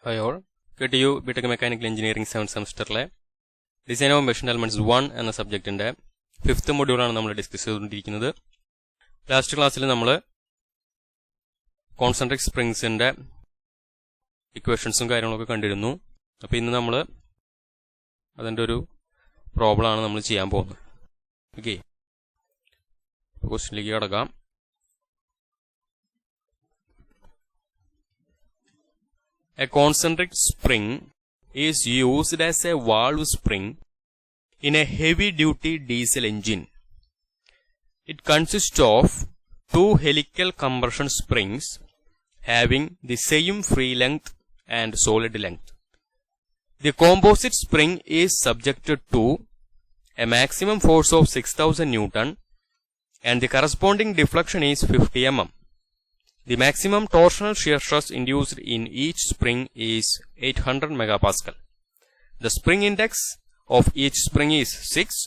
Hi all. KTU BTech Mechanical Engineering 7th സെമസ്റ്ററിലെ design of machine elements 1 എന്ന സബ്ജക്റ്റിന്റെ 5th മൊഡ്യൂളാണ് നമ്മൾ discuss ചെയ്തുകൊണ്ടിരിക്കുന്നത്. Last ക്ലാസ്സിൽ നമ്മൾ കോൺസെൻട്രിക് സ്പ്രിങ്സിന്റെ ഇക്വേഷൻസും കാര്യങ്ങളൊക്കെ കണ്ടിരുന്നു. അപ്പോൾ ഇന്ന് നമ്മൾ അതിന്റെ ഒരു പ്രോബ്ലം ആണ് നമ്മൾ ചെയ്യാൻ പോകുന്നത്. ഓക്കെ, ക്വസ്റ്റ്യനിലേക്ക് കടക്കാം. A concentric spring is used as a valve spring in a heavy-duty diesel engine. It consists of two helical compression springs having the same free length and solid length. The composite spring is subjected to a maximum force of 6,000 Newton and the corresponding deflection is 50 mm. The maximum torsional shear stress induced in each spring is 800 megapascal. The spring index of each spring is 6.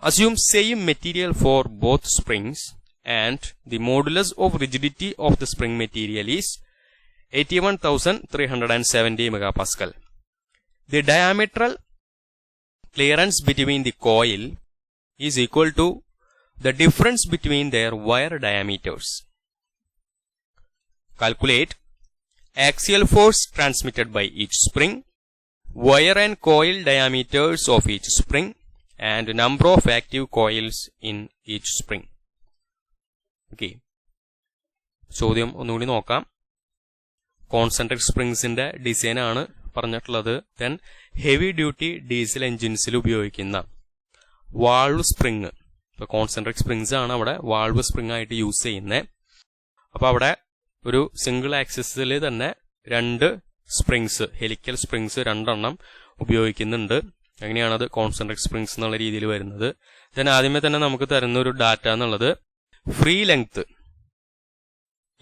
Assume same material for both springs and the modulus of rigidity of the spring material is 81,370 megapascal. The diametral clearance between the coil is equal to the difference between their wire diameters. Calculate axial force transmitted by each spring, wire and coil diameters of each spring, and number of active coils in each spring. Okay. ചോദ്യം ഒന്നുകൂടി നോക്കാം. Concentric സ്പ്രിങ്സിന്റെ design ആണ് പറഞ്ഞിട്ടുള്ളത്. Then heavy duty diesel എഞ്ചിൻസിൽ ഉപയോഗിക്കുന്ന valve spring. ഇപ്പൊ concentric springs ആണ് അവിടെ valve spring ആയിട്ട് യൂസ് ചെയ്യുന്നത്. അപ്പൊ അവിടെ ഒരു സിംഗിൾ ആക്സിസിൽ തന്നെ രണ്ട് സ്പ്രിങ്സ്, ഹെലിക്കൽ സ്പ്രിങ്സ് രണ്ടെണ്ണം ഉപയോഗിക്കുന്നുണ്ട്. അങ്ങനെയാണത് കോൺസെൻട്രിക് സ്പ്രിങ്സ് എന്നുള്ള രീതിയിൽ വരുന്നത്. ദെൻ ആദ്യമേ തന്നെ നമുക്ക് തരുന്ന ഒരു ഡാറ്റ എന്നുള്ളത് ഫ്രീ ലെങ്ത്,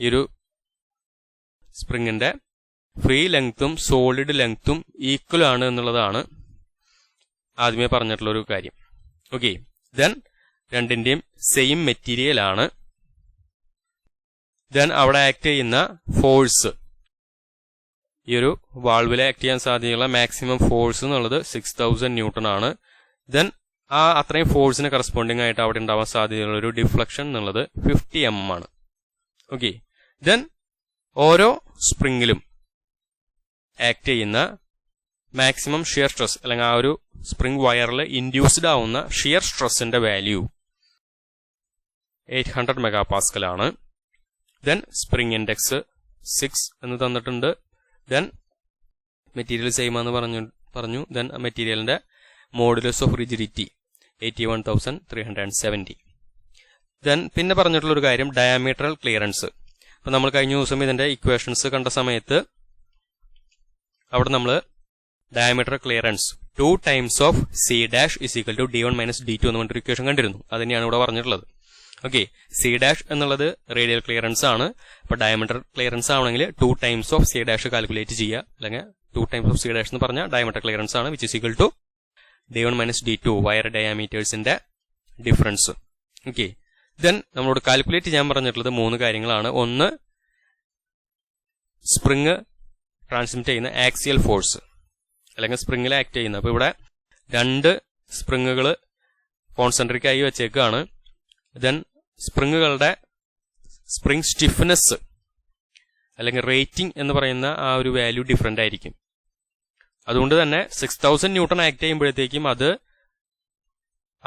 ഈ ഒരു സ്പ്രിങ്ങിന്റെ ഫ്രീ ലെങ്ത്തും സോളിഡ് ലെങ്ത്തും ഈക്വൽ ആണ് എന്നുള്ളതാണ് ആദ്യമേ പറഞ്ഞിട്ടുള്ള ഒരു കാര്യം. ഓക്കെ, ദെൻ രണ്ടിന്റെയും സെയിം മെറ്റീരിയൽ ആണ്. ദെൻ അവിടെ ആക്ട് ചെയ്യുന്ന ഫോഴ്സ്, ഈ ഒരു വാൾവിൽ ആക്ട് ചെയ്യാൻ സാധ്യതയുള്ള മാക്സിമം ഫോഴ്സ് എന്നുള്ളത് 6,000 ന്യൂട്ടൺ ആണ്. ദെൻ ആ അത്രയും ഫോഴ്സിന് കറസ്പോണ്ടിങ് ആയിട്ട് അവിടെ ഉണ്ടാവാൻ സാധ്യതയുള്ള ഒരു ഡിഫ്ലക്ഷൻ എന്നുള്ളത് 50 mm ആണ്. ഓക്കെ, ദെൻ ഓരോ സ്പ്രിങ്ങിലും ആക്ട് ചെയ്യുന്ന മാക്സിമം ഷിയർ സ്ട്രെസ് അല്ലെങ്കിൽ ആ ഒരു സ്പ്രിംഗ് വയറിൽ ഇൻഡ്യൂസ്ഡ് ആവുന്ന ഷിയർ സ്ട്രെസ്സിന്റെ വാല്യൂ 800 മെഗാപാസ്കൽ ആണ്. ദെൻ സ്പ്രിംഗ് ഇൻഡെക്സ് 6 എന്ന് തന്നിട്ടുണ്ട്. ദെൻ മെറ്റീരിയൽ സെയിം എന്ന് പറഞ്ഞു. ദെൻ മെറ്റീരിയലിന്റെ മോഡുലസ് ഓഫ് റിജിഡിറ്റി 81,370. ദെൻ പിന്നെ പറഞ്ഞിട്ടുള്ള ഒരു കാര്യം ഡയാമീറ്ററൽ ക്ലിയറൻസ്. അപ്പൊ നമ്മൾ കഴിഞ്ഞ ദിവസം ഇതിന്റെ ഇക്വേഷൻസ് കണ്ട സമയത്ത് അവിടെ നമ്മൾ diameter clearance 2 times of C dash is equal to D1 minus D2 എന്ന് പറഞ്ഞൊരു ഇക്വേഷൻ കണ്ടിരുന്നു. അത് തന്നെയാണ് ഇവിടെ പറഞ്ഞിട്ടുള്ളത്. ഓക്കെ, സി ഡാഷ് എന്നുള്ളത് റേഡിയൽ ക്ലിയറൻസ് ആണ്. അപ്പൊ ഡയമീറ്റർ ക്ലിയറൻസ് ആണെങ്കിൽ 2 times of C dash calculate ചെയ്യുക. അല്ലെങ്കിൽ 2 times of സി ഡാഷ് എന്ന് പറഞ്ഞാൽ ഡയമീറ്റർ ക്ലിയറൻസ് ആണ്, which is equal to D1 minus D2 wire ഡയാമീറ്റേഴ്സിന്റെ ഡിഫറൻസ്. ഓക്കെ, ദെൻ നമ്മളോട് കാൽക്കുലേറ്റ് ചെയ്യാൻ പറഞ്ഞിട്ടുള്ളത് 3 കാര്യങ്ങളാണ്. ഒന്ന്, സ്പ്രിങ് ട്രാൻസ്മിറ്റ് ചെയ്യുന്ന ആക്സിയൽ ഫോഴ്സ് അല്ലെങ്കിൽ സ്പ്രിങ്ങിൽ ആക്ട് ചെയ്യുന്ന. അപ്പൊ ഇവിടെ 2 സ്പ്രിങ്ങുകൾ കോൺസെൻട്രിക് ആയി വെച്ചേക്കാണ്. ദെൻ സ്പ്രിങ്ങുകളുടെ സ്പ്രിംഗ് സ്റ്റിഫ്നെസ് അല്ലെങ്കിൽ റേറ്റിംഗ് എന്ന് പറയുന്ന ആ ഒരു വാല്യൂ ഡിഫറെന്റ് ആയിരിക്കും. അതുകൊണ്ട് തന്നെ 6,000 ന്യൂട്ടൺ ആക്ട് ചെയ്യുമ്പോഴത്തേക്കും അത്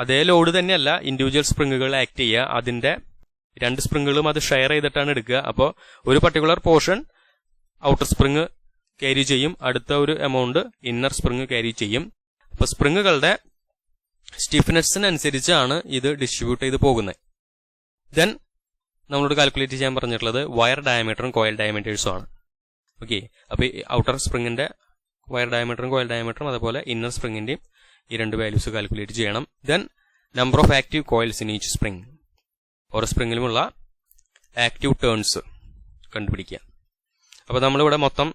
അതേ ലോഡ് തന്നെയല്ല ഇൻഡിവിജ്വൽ സ്പ്രിങ്ങുകൾ ആക്ട് ചെയ്യുക. അതിന്റെ 2 സ്പ്രിങ്ങുകളും അത് ഷെയർ ചെയ്തിട്ടാണ് എടുക്കുക. അപ്പോൾ ഒരു particular portion outer spring carry ചെയ്യും, അടുത്ത ഒരു എമൗണ്ട് ഇന്നർ സ്പ്രിങ് ക്യാരി ചെയ്യും. അപ്പൊ സ്പ്രിങ്ങുകളുടെ സ്റ്റിഫ്നെസ്സിനനുസരിച്ചാണ് ഇത് ഡിസ്ട്രിബ്യൂട്ട് ചെയ്ത് പോകുന്നത്. ദെൻ നമ്മളോട് കാൽക്കുലേറ്റ് ചെയ്യാൻ പറഞ്ഞിട്ടുള്ളത് വയർ ഡയമീറ്ററും കോയിൽ ഡയമീറ്റേഴ്സും ആണ്. ഓക്കെ, അപ്പൊ ഈ ഔട്ടർ സ്പ്രിങ്ങിന്റെ വയർ ഡയമീറ്ററും കോയിൽ ഡയമീറ്ററും അതുപോലെ ഇന്നർ സ്പ്രിങ്ങിന്റെയും ഈ 2 വാല്യൂസ് കാൽക്കുലേറ്റ് ചെയ്യണം. Then number of active coils in each spring, ഓരോ സ്പ്രിങ്ങിലുമുള്ള ആക്റ്റീവ് ടേൺസ് കണ്ടുപിടിക്കുക. അപ്പൊ നമ്മളിവിടെ മൊത്തം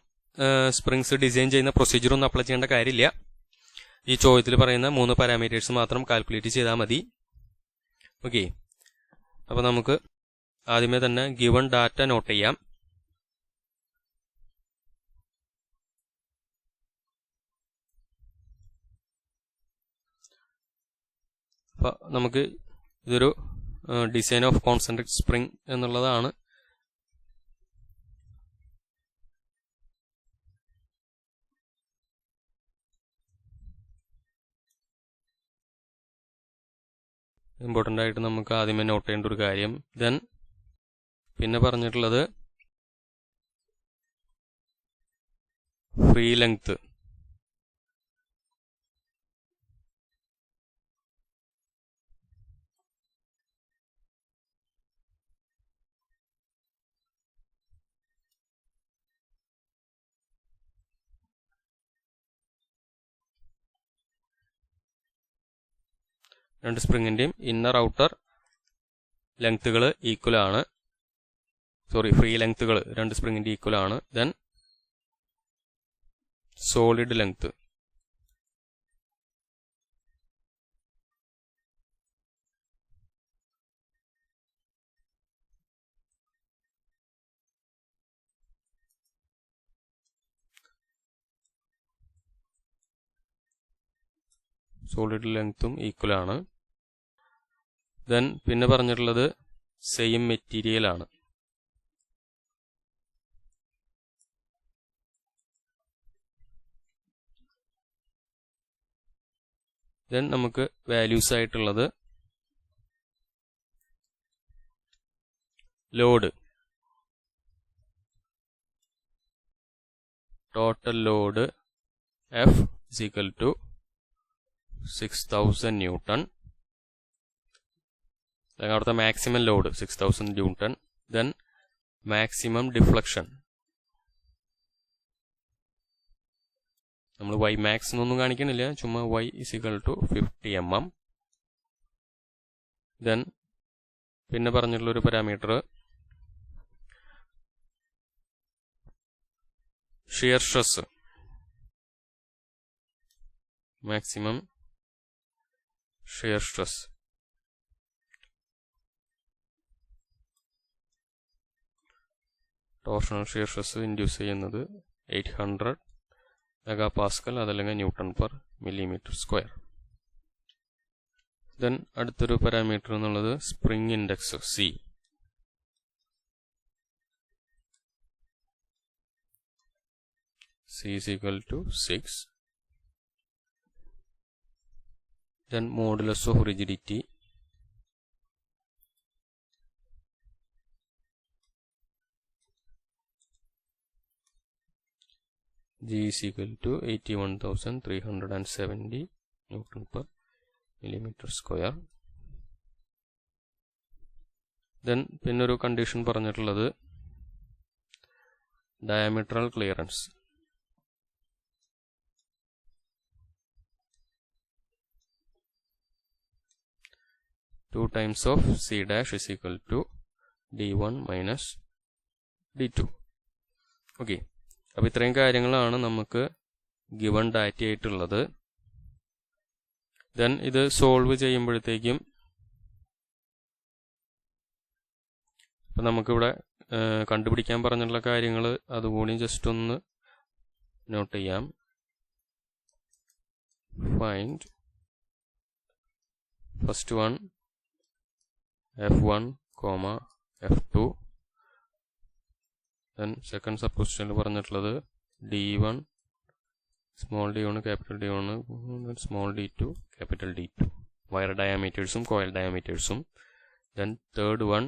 സ്പ്രിങ്സ് ഡിസൈൻ ചെയ്യുന്ന പ്രൊസീജിയർ ഒന്നും അപ്ലൈ ചെയ്യേണ്ട കാര്യമില്ല. ഈ ചോദ്യത്തിൽ പറയുന്ന 3 പാരാമീറ്റേഴ്സ് മാത്രം കാൽക്കുലേറ്റ് ചെയ്താൽ മതി. ഓക്കെ, അപ്പൊ നമുക്ക് ആദ്യമേ തന്നെ ഗിവൺ ഡാറ്റ നോട്ട് ചെയ്യാം. അപ്പോൾ നമുക്ക് ഇതൊരു ഡിസൈൻ ഓഫ് കോൺസെൻട്രിക് സ്പ്രിംഗ് എന്നുള്ളതാണ്. ഇമ്പോർട്ടൻ്റ് ആയിട്ട് നമുക്ക് ആദ്യമേ നോട്ട് ചെയ്യേണ്ട ഒരു കാര്യം. ദെൻ പിന്നെ പറഞ്ഞിട്ടുള്ളത് ഫ്രീ ലെങ്ത്. രണ്ട് സ്പ്രിങ്ങിൻ്റെയും ഇന്നർ ഔട്ടർ ലെങ്ത്തുകൾ ഈക്വൽ ആണ്. ഫ്രീ ലെങ്ത്തുകൾ രണ്ട് സ്പ്രിങ്ങിൻ്റെ ഈക്വൽ ആണ്. Then solid length. സോളിഡ് ലെങ്ത്തും ഈക്വൽ ആണ്. ദെൻ പിന്നെ പറഞ്ഞിട്ടുള്ളത് സെയിം മെറ്റീരിയൽ ആണ്. ദെൻ നമുക്ക് വാല്യൂസ് ആയിട്ടുള്ളത് load, total load F is equal to 6000 newton. അവിടുത്തെ maximum load 6000 newton. Then maximum deflection നമ്മൾ y മാക്സ് എന്നൊന്നും കാണിക്കണില്ല, ചുമ്മാ y is equal to 50 mm. Then പിന്നെ പറഞ്ഞിട്ടുള്ളൊരു parameter shear stress, maximum shear stress. Torsional shear stress induce ചെയ്യുന്നത് 800 megapascal, അതല്ലെങ്കിൽ newton per millimetre square. Then അടുത്തൊരു പാരാമീറ്റർ എന്നുള്ളത് spring index C. C is equal to 6. Then modulus of rigidity, G is equal to 81,370 Newton per millimeter square. Then പിന്നൊരു condition പറഞ്ഞിട്ടുള്ളത് diametral clearance. Two times of C dash is equal to D1 minus D2. Okay. അപ്പോൾ ഇത്രയും കാര്യങ്ങളാണ് നമുക്ക് given data ആയിട്ടുള്ളത്. Then ഇത് solve ചെയ്യുമ്പോഴത്തേക്കും ഇപ്പം നമുക്കിവിടെ കണ്ടുപിടിക്കാൻ പറഞ്ഞിട്ടുള്ള കാര്യങ്ങൾ അതുകൂടി ജസ്റ്റ് ഒന്ന് നോട്ട് ചെയ്യാം. Find first one F1, F2. Then second supposition പറഞ്ഞിട്ടുള്ളത് D1 small d1 capital D1 then small d2 capital D2 wire diametersum coil diametersum. Then third one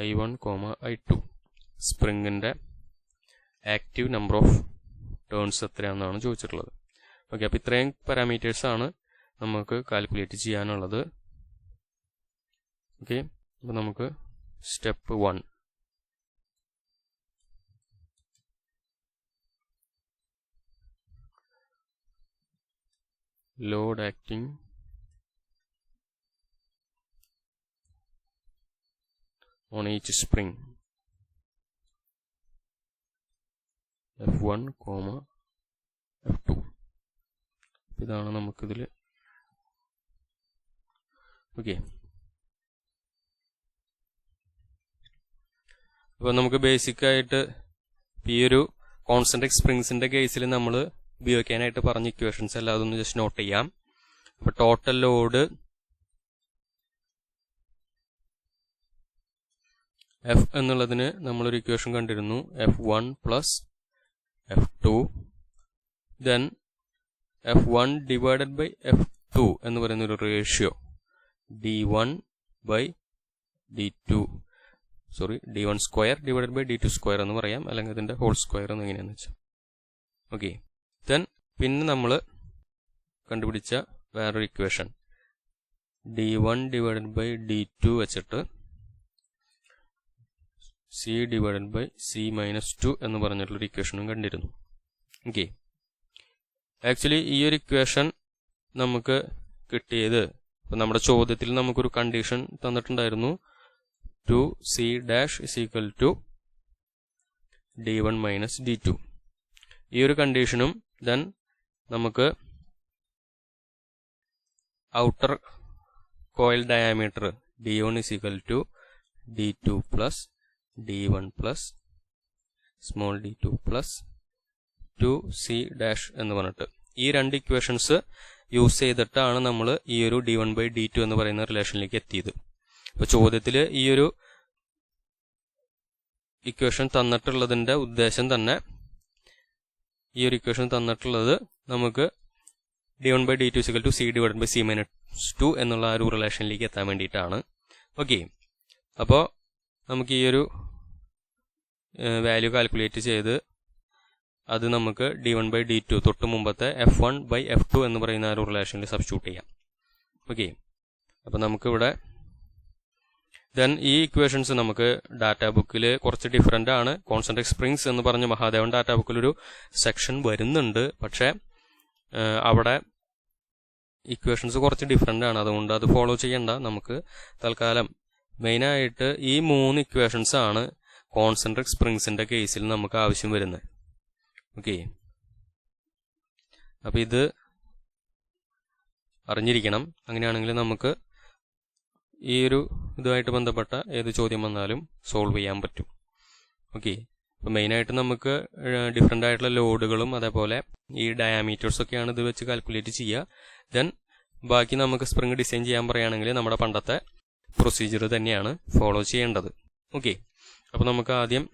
I1, I2 സ്പ്രിങ്ങിൻ്റെ ആക്റ്റീവ് നമ്പർ ഓഫ് ടേൺസ് എത്രയാണെന്നാണ് ചോദിച്ചിട്ടുള്ളത്. Okay, അപ്പോൾ ഇത്രയും പാരാമീറ്റേഴ്സാണ് നമുക്ക് calculate ചെയ്യാനുള്ളത്. Okay, അപ്പോൾ നമുക്ക് step 1 load acting on each spring F1, F2. ഇതാണ് നമുക്കിതിൽ. ഓക്കെ, അപ്പോൾ നമുക്ക് ബേസിക്കായിട്ട് ഈ ഒരു കോൺസെൻട്രിക് സ്പ്രിങ്സിൻ്റെ കേസിൽ നമ്മൾ ഉപയോഗിക്കാനായിട്ട് പറഞ്ഞ ഇക്വേഷൻസ് എല്ലാം അതൊന്ന് ജസ്റ്റ് നോട്ട് ചെയ്യാം. അപ്പോൾ ടോട്ടൽ ലോഡ് എഫ് എന്നുള്ളതിന് നമ്മളൊരു ഇക്വേഷൻ കണ്ടിരുന്നു, F1 plus F2 then F1 divided by F2 എന്ന് പറയുന്ന ഒരു ratio D1 by D2 D1 square divided by D2 square എന്ന് പറയാം, അല്ലെങ്കിൽ അതിന്റെ ഹോൾ സ്ക്വയർ എന്ന് എങ്ങനെയാണെന്ന് വെച്ചാൽ. ഓക്കെ, ദെൻ പിന്നെ നമ്മൾ കണ്ടുപിടിച്ച വേറൊരു equation D1 divided by D2 വെച്ചിട്ട് C divided by C minus 2 എന്ന് പറഞ്ഞിട്ടുള്ളൊരു ഇക്വേഷനും കണ്ടിരുന്നു. ഓക്കെ, ആക്ച്വലി ഈ ഒരു ഇക്വേഷൻ നമുക്ക് കിട്ടിയത്, ഇപ്പം നമ്മുടെ ചോദ്യത്തിൽ നമുക്കൊരു കണ്ടീഷൻ തന്നിട്ടുണ്ടായിരുന്നു 2C dash is equal to D1 minus D2. ഈ ഒരു കണ്ടീഷനും ദെൻ നമുക്ക് outer coil diameter D1 is equal to D2 plus D1 plus small d2 plus 2C dash എന്ന് പറഞ്ഞിട്ട് ഈ രണ്ട് ഇക്വേഷൻസ് യൂസ് ചെയ്തിട്ടാണ് നമ്മൾ ഈ ഒരു D1 ബൈ D2 എന്ന് പറയുന്ന റിലേഷനിലേക്ക് എത്തിയത്. അപ്പോൾ ചോദ്യത്തിൽ ഈ ഒരു ഇക്വേഷൻ തന്നിട്ടുള്ളതിന്റെ ഉദ്ദേശം തന്നെ, ഈ ഒരു ഇക്വേഷൻ തന്നിട്ടുള്ളത് നമുക്ക് D1 by D2 is equal to C divided by C minus 2 എന്നുള്ള ആ ഒരു റിലേഷനിലേക്ക് എത്താൻ വേണ്ടിയിട്ടാണ്. ഓക്കെ, അപ്പോൾ നമുക്ക് ഈ ഒരു വാല്യൂ കാൽക്കുലേറ്റ് ചെയ്ത് അത് നമുക്ക് D1 ബൈ D2 തൊട്ട് മുമ്പത്തെ F1 ബൈ F2 എന്ന് പറയുന്ന ആ ഒരു റിലേഷനിൽ സബ്സ്റ്റിറ്റ്യൂട്ട് ചെയ്യാം. ഓക്കെ, അപ്പോൾ നമുക്കിവിടെ ദെൻ ഈ ഇക്വേഷൻസ് നമുക്ക് ഡാറ്റാ ബുക്കിൽ കുറച്ച് ഡിഫറെൻ്റ് ആണ്. കോൺസെൻട്രിക് സ്പ്രിങ്സ് എന്ന് പറഞ്ഞ മഹാദേവൻ ഡാറ്റാ ബുക്കിലൊരു സെക്ഷൻ വരുന്നുണ്ട്, പക്ഷേ അവിടെ ഇക്വേഷൻസ് കുറച്ച് ഡിഫറെൻ്റ് ആണ്, അതുകൊണ്ട് അത് ഫോളോ ചെയ്യണ്ട. നമുക്ക് തൽക്കാലം മെയിനായിട്ട് ഈ 3 ഇക്വേഷൻസ് ആണ് കോൺസെൻട്രിക് സ്പ്രിങ്സിന്റെ കേസിൽ നമുക്ക് ആവശ്യം വരുന്നത്. ഓക്കെ, അപ്പം ഇത് അറിഞ്ഞിരിക്കണം. അങ്ങനെയാണെങ്കിൽ നമുക്ക് ഈ ഒരു ഇതുമായിട്ട് ബന്ധപ്പെട്ട ഏത് ചോദ്യം വന്നാലും സോൾവ് ചെയ്യാൻ പറ്റും. ഓക്കെ, അപ്പം മെയിനായിട്ട് നമുക്ക് ഡിഫറെൻ്റ് ആയിട്ടുള്ള ലോഡുകളും അതേപോലെ ഈ ഡയാമീറ്റേഴ്സ് ഒക്കെയാണ് ഇത് വെച്ച് കാൽക്കുലേറ്റ് ചെയ്യുക. ദെൻ ബാക്കി നമുക്ക് സ്പ്രിങ് ഡിസൈൻ ചെയ്യാൻ പറയുകയാണെങ്കിൽ നമ്മുടെ പണ്ടത്തെ പ്രൊസീജിയർ തന്നെയാണ് ഫോളോ ചെയ്യേണ്ടത്. ഓക്കെ, അപ്പോൾ നമുക്ക് ആദ്യം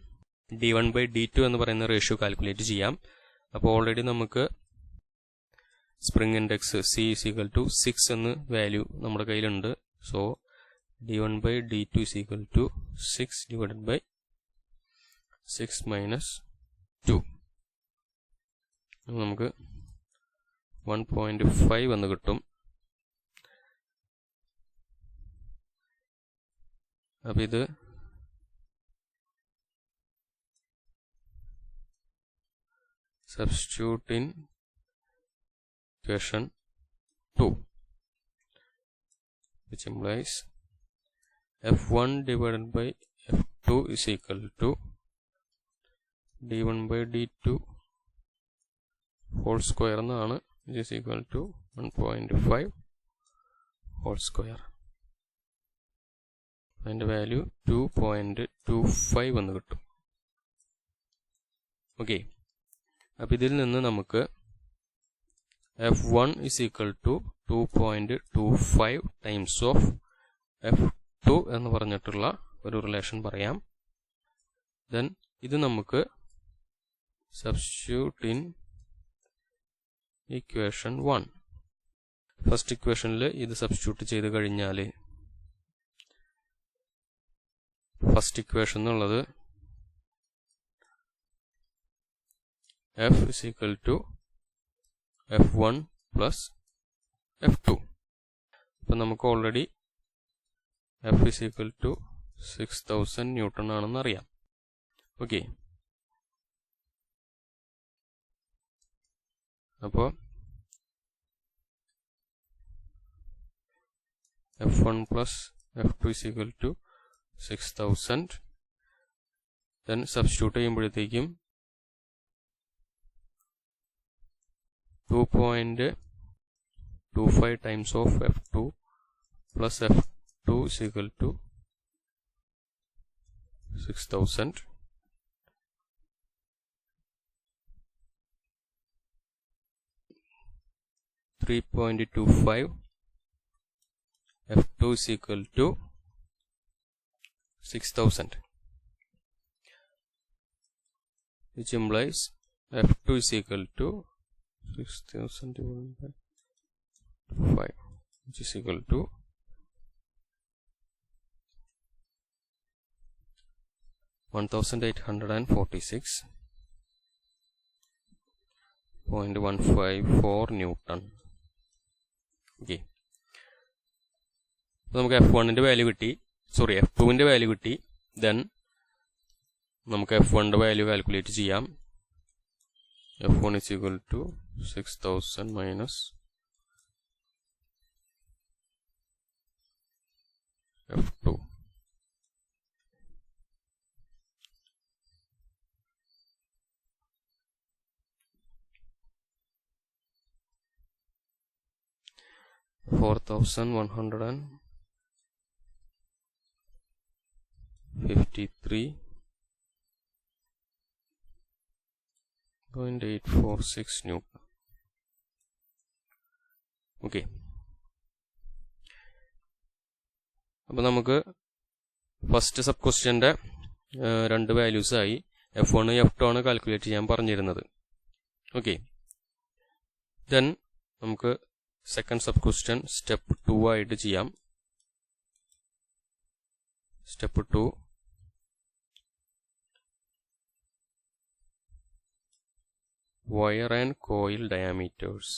D1 ബൈ D2 എന്ന് പറയുന്ന റേഷ്യോ കാൽക്കുലേറ്റ് ചെയ്യാം. അപ്പോൾ ഓൾറെഡി നമുക്ക് spring index C is equal to 6 എന്ന് വാല്യൂ നമ്മുടെ കയ്യിലുണ്ട്. So D1 by D2 is equal to 6 divided by 6 minus 2. നമുക്ക് 1.5 എന്ന് കിട്ടും. അപ്പം ഇത് substitute in equation 2, which implies F1 divided by F2 is equal to D1 by D2 whole square എന്നാണ്, which is equal to 1.5 whole square. അതിൻ്റെ value 2.25 എന്ന് കിട്ടും. Okay, അപ്പം ഇതിൽ നിന്ന് നമുക്ക് F1 is equal to 2.25 times of F2 എന്ന് പറഞ്ഞിട്ടുള്ള ഒരു റിലേഷൻ പറയാം. ദെൻ ഇത് നമുക്ക് സബ്സ്റ്റിറ്റ്യൂട്ട് ഇൻ ഇക്വേഷൻ 1. ഫസ്റ്റ് ഇക്വേഷനിൽ ഇത് സബ്സ്റ്റിറ്റ്യൂട്ട് ചെയ്ത് കഴിഞ്ഞാൽ ഫസ്റ്റ് ഇക്വേഷൻ എന്നുള്ളത് F is equal to F1 plus F2. അപ്പം നമുക്ക് already F is equal to 6000 newton ആണെന്ന് അറിയാം. ഓക്കെ, അപ്പോൾ F1 plus F2 is equal to 6000. Then substitute ചെയ്യുമ്പോഴത്തേക്കും 2.25 times of F2 plus F2 is equal to 6000. 3.25, F2 is equal to 6000, which implies F2 is equal to 6000 divided by 5, which is equal to 1846.154 Newton. Okay, നമുക്ക് F1ന്റെ value കിട്ടി, F2ന്റെ value കിട്ടി. Then നമുക്ക് F1ന്റെ value calculate ചെയ്യാം. F1 is equal to 6000 minus F2. $4,153.846 Newton. Okay, അപ്പോൾ നമുക്ക് first sub ക്വസ്റ്റ്യൻ്റെ രണ്ട് values ആയി. F1 F2 ആണ് കാൽക്കുലേറ്റ് ചെയ്യാൻ പറഞ്ഞിരുന്നത്. ഓക്കെ, ദെൻ നമുക്ക് സെക്കൻഡ് സബ് ക്വസ്റ്റ്യൻ സ്റ്റെപ്പ് 2 ആയിട്ട് ചെയ്യാം. Step 2, wire and coil diameters.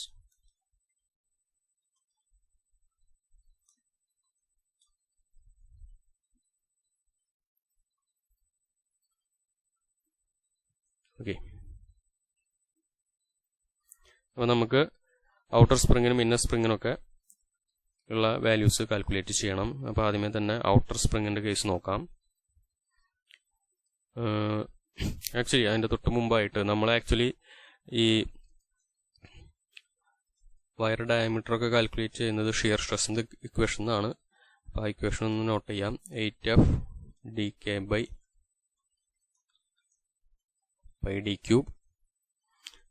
Okay, അപ്പോൾ നമുക്ക് ഔട്ടർ സ്പ്രിങ്ങിനും ഇന്നർ സ്പ്രിങ്ങിനൊക്കെ ഉള്ള വാല്യൂസ് കാൽക്കുലേറ്റ് ചെയ്യണം. അപ്പോൾ ആദ്യമേ തന്നെ ഔട്ടർ സ്പ്രിങ്ങിൻ്റെ കേസ് നോക്കാം. ആക്ച്വലി അതിൻ്റെ തൊട്ട് മുമ്പായിട്ട് നമ്മൾ ഈ വയർ ഡയമീറ്ററൊക്കെ കാൽക്കുലേറ്റ് ചെയ്യുന്നത് ഷിയർ സ്ട്രെസ്സിൻ്റെ ഇക്വേഷൻ എന്നാണ്. അപ്പോൾ ആ ഇക്വേഷൻ ഒന്ന് നോട്ട് ചെയ്യാം. 8F dk/d³.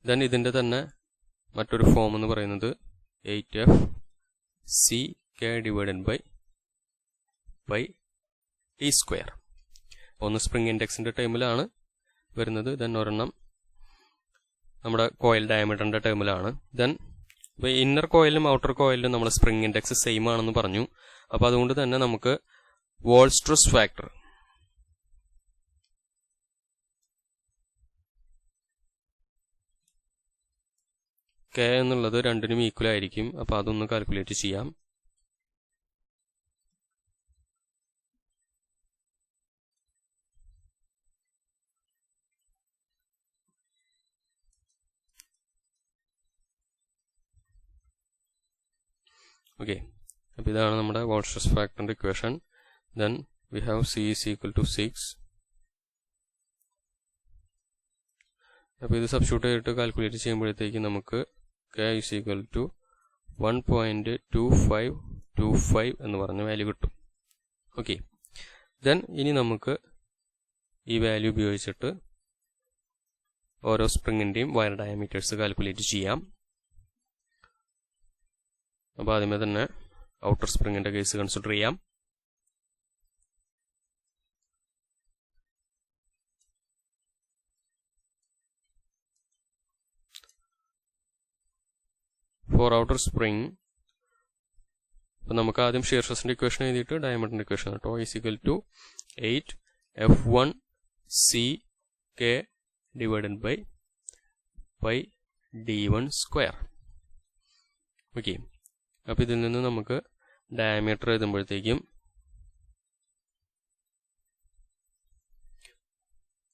ദെൻ ഇതിൻ്റെ തന്നെ മറ്റൊരു ഫോം എന്ന് പറയുന്നത് 8F ck/d². ഒന്ന് സ്പ്രിംഗ് ഇൻഡെക്സിൻ്റെ ടേമിലാണ് വരുന്നത്, ദെൻ ഒരെണ്ണം നമ്മുടെ കോയിൽ ഡയമീറ്ററിൻ്റെ ടേമിലാണ്. ദെൻ ഇപ്പോൾ ഇന്നർ കോയിലും ഔട്ടർ കോയിലും നമ്മുടെ സ്പ്രിംഗ് ഇൻഡെക്സ് സെയിം ആണെന്ന് പറഞ്ഞു. അപ്പോൾ അതുകൊണ്ട് തന്നെ നമുക്ക് വോൾ സ്ട്രെസ് ഫാക്ടർ K എന്നുള്ളത് രണ്ടിനും ഈക്വൽ ആയിരിക്കും. അപ്പോൾ അതൊന്ന് കാൽക്കുലേറ്റ് ചെയ്യാം. ഓക്കെ, അപ്പോൾ ഇതാണ് നമ്മുടെ വോൾ സ്ട്രെസ് ഫാക്ടറിൻ്റെ equation. Then we have C is equal to 6. അപ്പോൾ ഇത് സബ്സ്റ്റിറ്റ്യൂട്ട് ചെയ്തിട്ട് കാൽക്കുലേറ്റ് ചെയ്യുമ്പോഴത്തേക്ക് നമുക്ക് K is equal to 1.2525 എന്ന് പറഞ്ഞ വാല്യൂ കിട്ടും. ഓക്കെ, ദെൻ ഇനി നമുക്ക് ഈ വാല്യൂ ഉപയോഗിച്ചിട്ട് ഓരോ സ്പ്രിങ്ങിൻ്റെയും വയർ ഡയമീറ്റേഴ്സ് കാൽക്കുലേറ്റ് ചെയ്യാം. അപ്പോൾ ആദ്യമേ തന്നെ ഔട്ടർ സ്പ്രിങ്ങിൻ്റെ കേസ് കൺസിഡർ ചെയ്യാം. ഫോർ ഔട്ടർ സ്പ്രിങ്, അപ്പോൾ നമുക്ക് ആദ്യം ഷിയർ സ്ട്രെസ്സിൻ്റെ ഇക്വേഷൻ എഴുതിയിട്ട് ഡയമീറ്ററിൻ്റെ equation tau is equal to 8F1 ck/d². Okay, അപ്പോൾ ഇതിൽ നിന്ന് നമുക്ക് ഡയമീറ്റർ എഴുതുമ്പോഴത്തേക്കും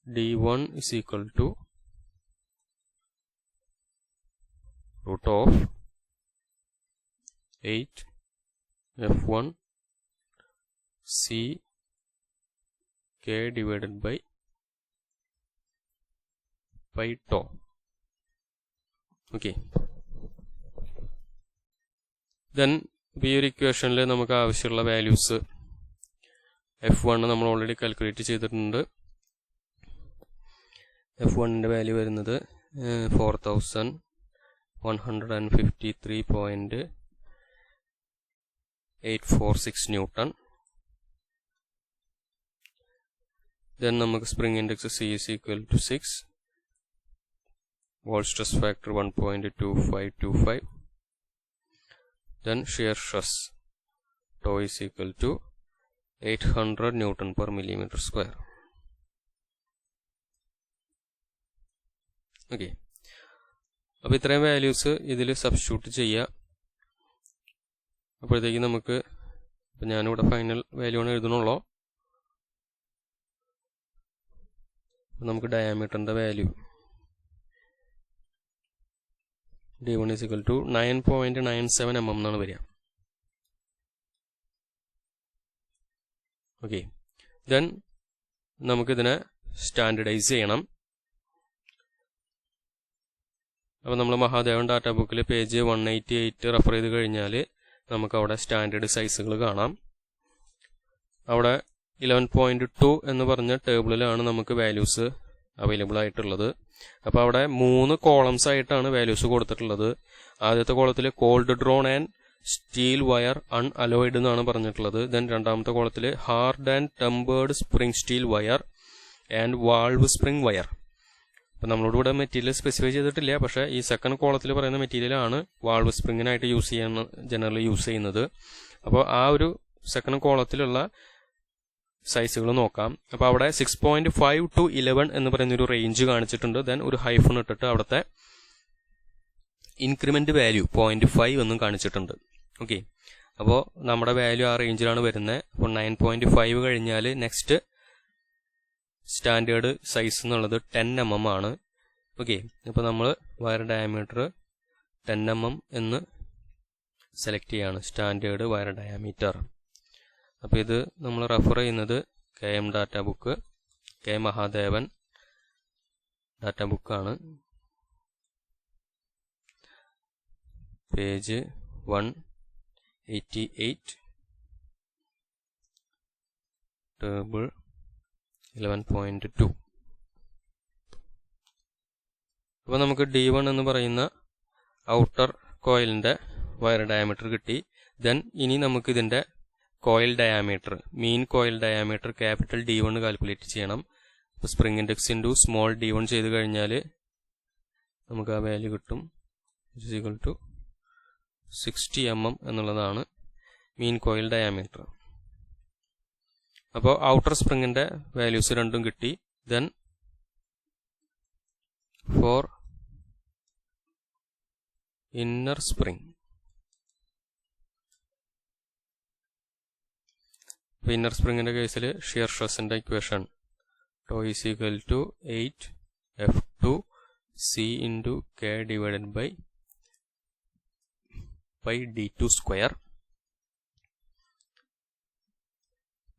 D1 is equal to root of 8F1 ck/π okay, then ഈ ഒരു ഇക്വേഷനിൽ നമുക്ക് ആവശ്യമുള്ള വാല്യൂസ് F1 നമ്മൾ ഓൾറെഡി കാൽക്കുലേറ്റ് ചെയ്തിട്ടുണ്ട്. F1ൻ്റെ വാല്യൂ വരുന്നത് 4000 153.846 Newton. Then നമുക്ക് spring index C is equal to 6. Wall stress factor 1.2525. Then shear stress tau is equal to 800 Newton per millimeter square. Okay. അപ്പോൾ ഇത്രയും വാല്യൂസ് ഇതിൽ സബ്സ്റ്റിറ്റ്യൂട്ട് ചെയ്യുക. അപ്പോഴത്തേക്ക് നമുക്ക് ഇപ്പം ഞാനിവിടെ ഫൈനൽ വാല്യൂ ആണ് എഴുതണുള്ളൂ. നമുക്ക് ഡയാമീറ്ററിൻ്റെ value D1 is equal to 9.97 mm എന്നാണ് വരിക. ഓക്കെ. ദെൻ നമുക്കിതിനെ സ്റ്റാൻഡർഡൈസ് ചെയ്യണം. അപ്പോൾ നമ്മൾ മഹാദേവൻ ഡാറ്റ ബുക്കിൽ പേജ് 188 റെഫർ ചെയ്ത് കഴിഞ്ഞാൽ നമുക്കവിടെ സ്റ്റാൻഡേർഡ് സൈസുകൾ കാണാം. അവിടെ 11.2 എന്ന് പറഞ്ഞ ടേബിളിലാണ് നമുക്ക് വാല്യൂസ് അവൈലബിൾ ആയിട്ടുള്ളത്. അപ്പോൾ അവിടെ 3 കോളംസ് ആയിട്ടാണ് വാല്യൂസ് കൊടുത്തിട്ടുള്ളത്. ആദ്യത്തെ കോളത്തിൽ cold drawn and steel wire unalloyed എന്നാണ് പറഞ്ഞിട്ടുള്ളത്. ദെൻ രണ്ടാമത്തെ കോളത്തിൽ hard and tempered spring steel wire and valve spring wire. അപ്പം നമ്മളോട് ഇവിടെ മെറ്റീരിയൽ സ്പെസിഫൈ ചെയ്തിട്ടില്ല. പക്ഷേ ഈ സെക്കൻഡ് കോളത്തിൽ പറയുന്ന മെറ്റീരിയലാണ് വാൾവ് സ്പ്രിങ്ങിനായിട്ട് ജനറലി യൂസ് ചെയ്യുന്നത്. അപ്പോൾ ആ ഒരു സെക്കൻഡ് കോളത്തിലുള്ള സൈസുകൾ നോക്കാം. അപ്പോൾ അവിടെ 6.5 to 11 എന്ന് പറയുന്നൊരു റേഞ്ച് കാണിച്ചിട്ടുണ്ട്. ദെൻ ഒരു ഹൈഫൺ ഇട്ടിട്ട് അവിടുത്തെ ഇൻക്രിമെന്റ് വാല്യൂ 0.5 എന്നും കാണിച്ചിട്ടുണ്ട്. ഓക്കെ. അപ്പോൾ നമ്മുടെ വാല്യൂ ആ റേഞ്ചിലാണ് വരുന്നത്. അപ്പോൾ 9.5 കഴിഞ്ഞാൽ നെക്സ്റ്റ് സ്റ്റാൻഡേർഡ് സൈസ് എന്നുള്ളത് 10 mm ആണ്. ഓക്കെ. അപ്പോൾ നമ്മൾ വയർ ഡയമീറ്റർ 10 mm എന്ന് സെലക്ട് ചെയ്യാണ്, സ്റ്റാൻഡേർഡ് വയർ ഡയമീറ്റർ. അപ്പോൾ ഇത് നമ്മൾ റെഫർ ചെയ്യുന്നത് KM data book, K Mahadevan data ബുക്കാണ്. Page 188 table 11.2. അപ്പോൾ നമുക്ക് D1 എന്ന് പറയുന്ന ഔട്ടർ കോയിലിൻ്റെ വയർ ഡയമീറ്റർ കിട്ടി. ദെൻ ഇനി നമുക്ക് ഇതിൻ്റെ coil diameter, mean coil diameter capital D1 calculate ചെയ്യണം. അപ്പോൾ spring index into small D1 ചെയ്ത് കഴിഞ്ഞാൽ നമുക്ക് ആ വാല്യൂ കിട്ടും. It is equal to 60 mm എന്നുള്ളതാണ് മീൻ കോയിൽ ഡയാമീറ്റർ. അപ്പോൾ ഔട്ടർ സ്പ്രിങ്ങിൻ്റെ വാല്യൂസ് രണ്ടും കിട്ടി. Then for inner spring, inner സ്പ്രിങ്ങിൻ്റെ കേസിൽ ഷിയർ സ്ട്രെസ്സിൻ്റെ equation tau is equal to 8F2C into K divided by D2 square.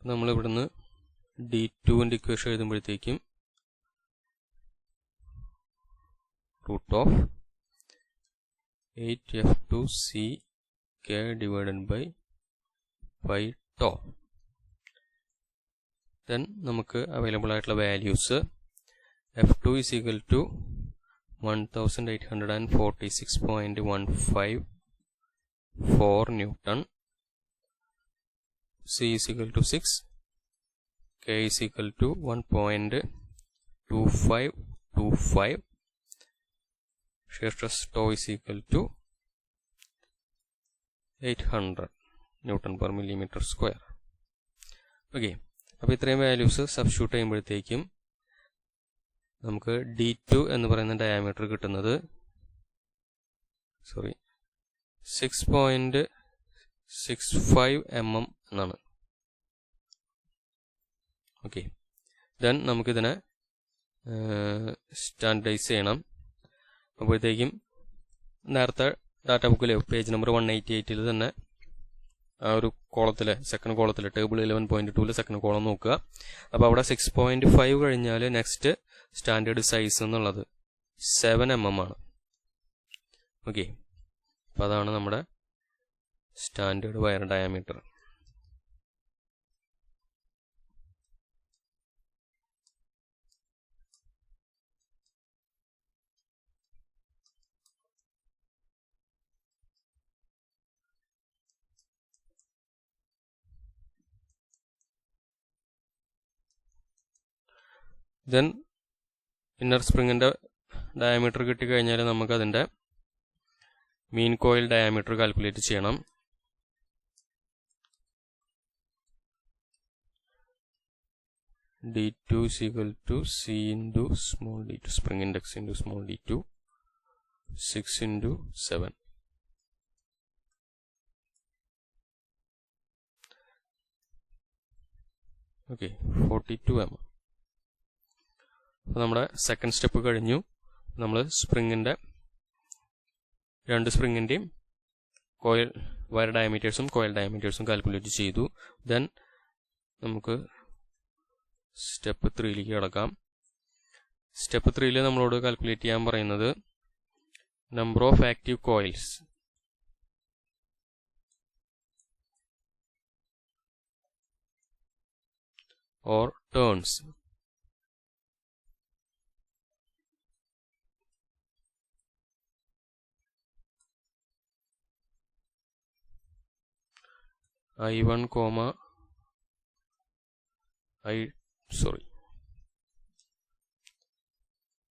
നമ്മൾ ഇവിടുന്ന് D2ൻ്റെ ഇക്വേഷൻ എഴുതുമ്പോഴത്തേക്കും root of 8F2C K divided by tau. Then നമുക്ക് അവൈലബിൾ ആയിട്ടുള്ള values F2 is equal to 1846.154 Newton, C is equal to 6, K is equal to 1.2525, shear stress tau is equal to 800 Newton per millimeter square. Okay. അപ്പോൾ ഇത്രയും values substitute ചെയ്യുമ്പോഴത്തേക്കും നമുക്ക് D2 എന്ന് പറയുന്ന diameter കിട്ടുന്നത് 6.65 mm എന്നാണ്. Okay. Then നമുക്കിതിനെ standardise ചെയ്യണം. അപ്പോഴത്തേക്കും നേരത്തെ ഡാറ്റ ബുക്കിൽ പേജ് നമ്പർ 188 തന്നെ ആ ഒരു കോളത്തിലെ സെക്കൻഡ് കോളത്തിൽ ടേബിൾ 11.2 സെക്കൻഡ് കോളം നോക്കുക. അപ്പോൾ അവിടെ 6.5 കഴിഞ്ഞാൽ നെക്സ്റ്റ് സ്റ്റാൻഡേർഡ് സൈസ് എന്നുള്ളത് 7 mm ആണ്. ഓക്കെ. അപ്പോൾ അതാണ് നമ്മുടെ standard wire diameter. Then inner സ്പ്രിങ്ങിൻ്റെ ഡയമീറ്റർ കിട്ടിക്കഴിഞ്ഞാൽ നമുക്ക് അതിൻ്റെ മീൻ കോയിൽ ഡയമീറ്റർ കാൽക്കുലേറ്റ് ചെയ്യണം. d2 is equal to c into small d2, spring index into small d2, 6 into 7. Okay, 42 mm. അപ്പോൾ നമ്മുടെ സെക്കൻഡ് സ്റ്റെപ്പ് കഴിഞ്ഞു. നമ്മൾ സ്പ്രിങ്ങിൻ്റെ രണ്ട് സ്പ്രിങ്ങിൻ്റെയും കോയിൽ വയർ ഡയമീറ്റേഴ്സും കോയിൽ ഡയമീറ്റേഴ്സും കാൽക്കുലേറ്റ് ചെയ്തു. ദെൻ നമുക്ക് സ്റ്റെപ്പ് 3ലേക്ക് കിടക്കാം. സ്റ്റെപ്പ് 3ൽ നമ്മളോട് കാൽക്കുലേറ്റ് ചെയ്യാൻ പറയുന്നത് number of active coils or turns. I1,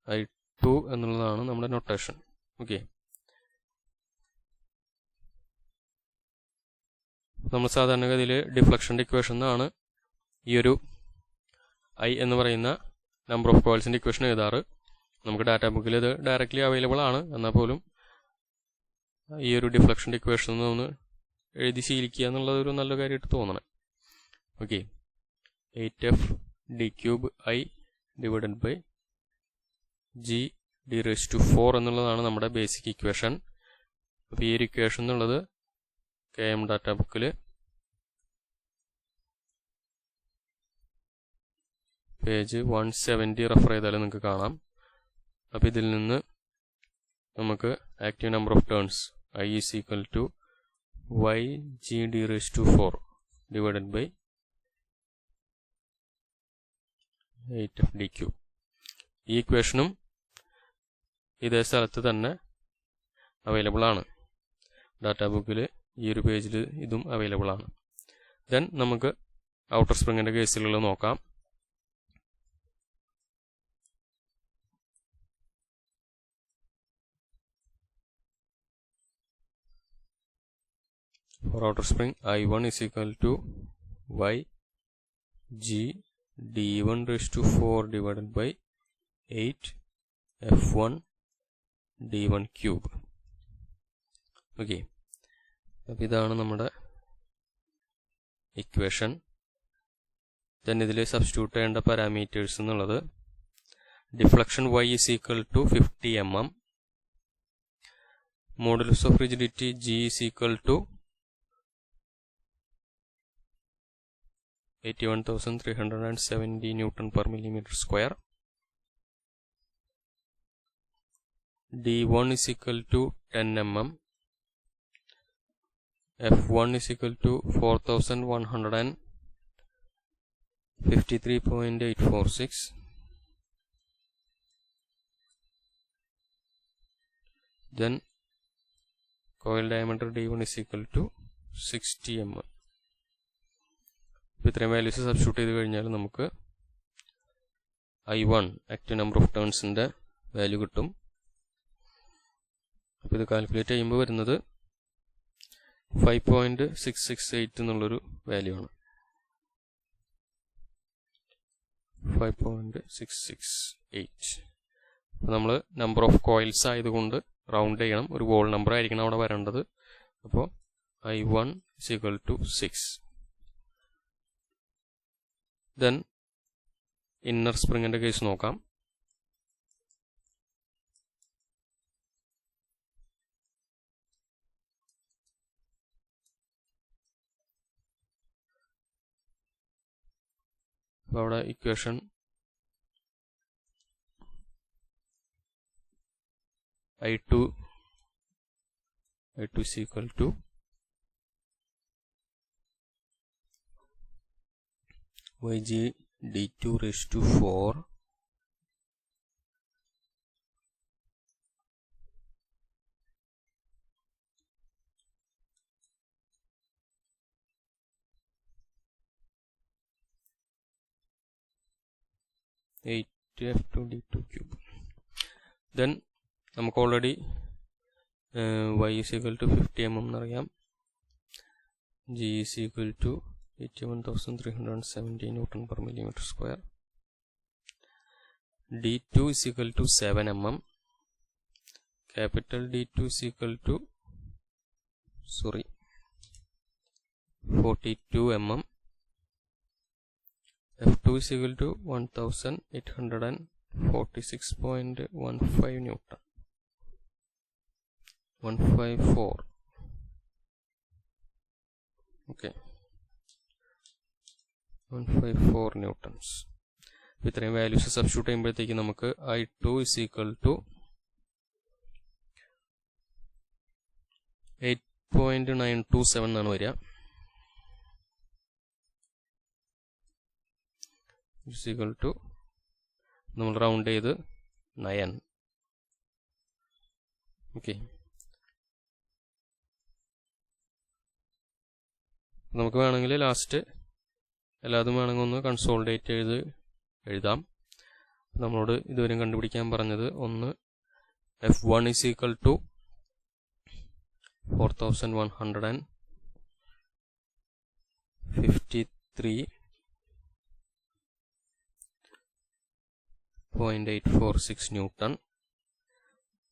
I2 എന്നുള്ളതാണ് നമ്മുടെ നൊട്ടേഷൻ. ഓക്കെ, നമ്മൾ സാധാരണഗതിയിൽ ഡിഫ്ലക്ഷൻ്റെ ഇക്വേഷൻ എന്നാണ് ഈ ഒരു I എന്ന് പറയുന്ന നമ്പർ ഓഫ് കോയിൽസിൻ്റെ ഇക്വേഷൻ എഴുതാറ്. നമുക്ക് ഡാറ്റാ ബുക്കിൽ ഇത് ഡയറക്റ്റ്ലി അവൈലബിൾ ആണ്. എന്നാൽ പോലും ഈ ഒരു ഡിഫ്ലക്ഷൻ്റെ ഇക്വേഷൻ ഒന്ന് എഴുതി ശീലിക്കുക എന്നുള്ളത് ഒരു നല്ല കാര്യമായിട്ട് തോന്നണം. Okay, 8f d³ I divided by g d⁴ എന്നുള്ളതാണ് നമ്മുടെ ബേസിക് ഇക്വേഷൻ. അപ്പോൾ ഈ ഒരു ഇക്വേഷൻ എന്നുള്ളത് KM ഡാറ്റാ ബുക്കിൽ പേജ് 170 റെഫർ ചെയ്താൽ നിങ്ങൾക്ക് കാണാം. അപ്പോൾ ഇതിൽ നിന്ന് നമുക്ക് active number of turns I is equal to yg d⁴ divided by 8f d³. ഈ ഇക്വേഷനും ഇതേ സ്ഥലത്ത് തന്നെ അവൈലബിൾ ആണ്. ഡാറ്റാ ബുക്കിൽ ഈ ഒരു പേജിൽ ഇതും അവൈലബിൾ ആണ്. ദെൻ നമുക്ക് ഔട്ടർ സ്പ്രിങ്ങിൻ്റെ കേസിലുള്ള നോക്കാം. For outer spring, I1 is equal to yg d⁴ divided by 8 f1 d⁴. Okay, അപ്പോൾ ഇതാണ് നമ്മുടെ ഇക്വേഷൻ. ദെൻ ഇതിൽ സബ്സ്റ്റിറ്റ്യൂട്ട് ചെയ്യേണ്ട പാരാമീറ്റേഴ്സ് എന്നുള്ളത് deflection y is equal to 50 mm, modulus of rigidity g is equal to 81,370 Newton per millimeter square, d1 is equal to 10 mm, f1 is equal to 4,153.846, then coil diameter d1 is equal to 60 mm. അപ്പോൾ ഇത്രയും values substitute ചെയ്ത് കഴിഞ്ഞാൽ നമുക്ക് I1 active number of ടേൺസിൻ്റെ value കിട്ടും. അപ്പോൾ ഇത് calculate ചെയ്യുമ്പോൾ വരുന്നത് 5.668 എന്നുള്ളൊരു വാല്യൂ ആണ്. 5.668. അപ്പോൾ നമ്മൾ നമ്പർ ഓഫ് കോയിൽസ് ആയതുകൊണ്ട് റൗണ്ട് ചെയ്യണം. ഒരു വോൾ നമ്പർ ആയിരിക്കണം അവിടെ വരേണ്ടത്. അപ്പോൾ I1 is equal to 6. Then inner സ്പ്രിങ്ങിൻ്റെ കേസ് നോക്കാം. അപ്പോൾ അവിടെ equation I2 is equal to yg d⁴ F2 D2 cube. Then നമുക്ക് already y is equal to 50 mm എന്നറിയാം. G is equal to 81,370 Newton per millimeter square. D2 is equal to 7 mm. Capital D2 is equal to 42 mm. F2 is equal to 1846.15 Newton. 154. Okay. 154 newtons. ഇത്രയും values substitute ചെയ്യുമ്പോഴത്തേക്ക് നമുക്ക് I2 is equal to 8.927 എന്നാണ് വരിക. is equal to നമ്മൾ round ചെയ്ത് 9. Okay, നമുക്ക് വേണമെങ്കിൽ last എല്ലാതും വേണമെങ്കിൽ ഒന്ന് കൺസോളിഡേറ്റ് ചെയ്ത് എഴുതാം. നമ്മളോട് ഇതുവരെയും കണ്ടുപിടിക്കാൻ പറഞ്ഞത് ഒന്ന് F1 is equal to 4153.846 Newton.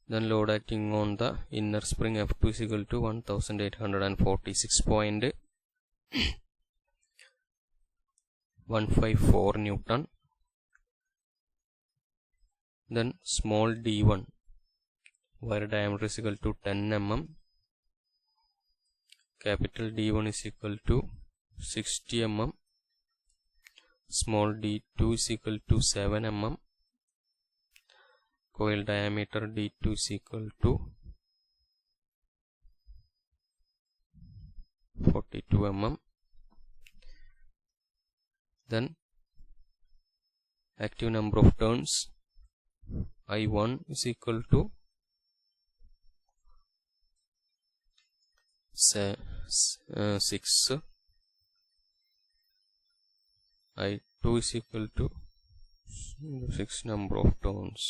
Then load acting on the inner spring F2 is equal to 1846.154 Newton. Then small d1 wire diameter is equal to 10 mm. Capital D1 is equal to 60 mm. Small d2 is equal to 7 mm. Coil diameter D2 is equal to 42 mm. Then active number of turns I1 is equal to 6. I2 is equal to 6 number of turns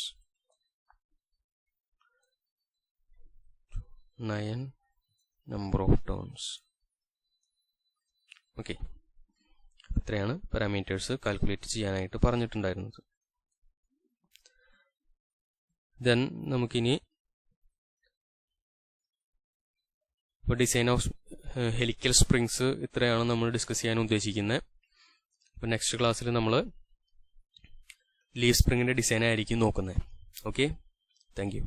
9 number of turns. Okay, ഇത്രയാണ് parameters calculate ചെയ്യാനായിട്ട് പറഞ്ഞിട്ടുണ്ടായിരുന്നത്. Then നമുക്കിനി ഇപ്പോൾ design of helical springs ഇത്രയാണ് നമ്മൾ discuss ചെയ്യാൻ ഉദ്ദേശിക്കുന്നത്. അപ്പോൾ നെക്സ്റ്റ് ക്ലാസ്സിൽ നമ്മൾ ലീഫ് സ്പ്രിങ്ങിൻ്റെ ഡിസൈൻ ആയിരിക്കും നോക്കുന്നത്. Okay, thank you.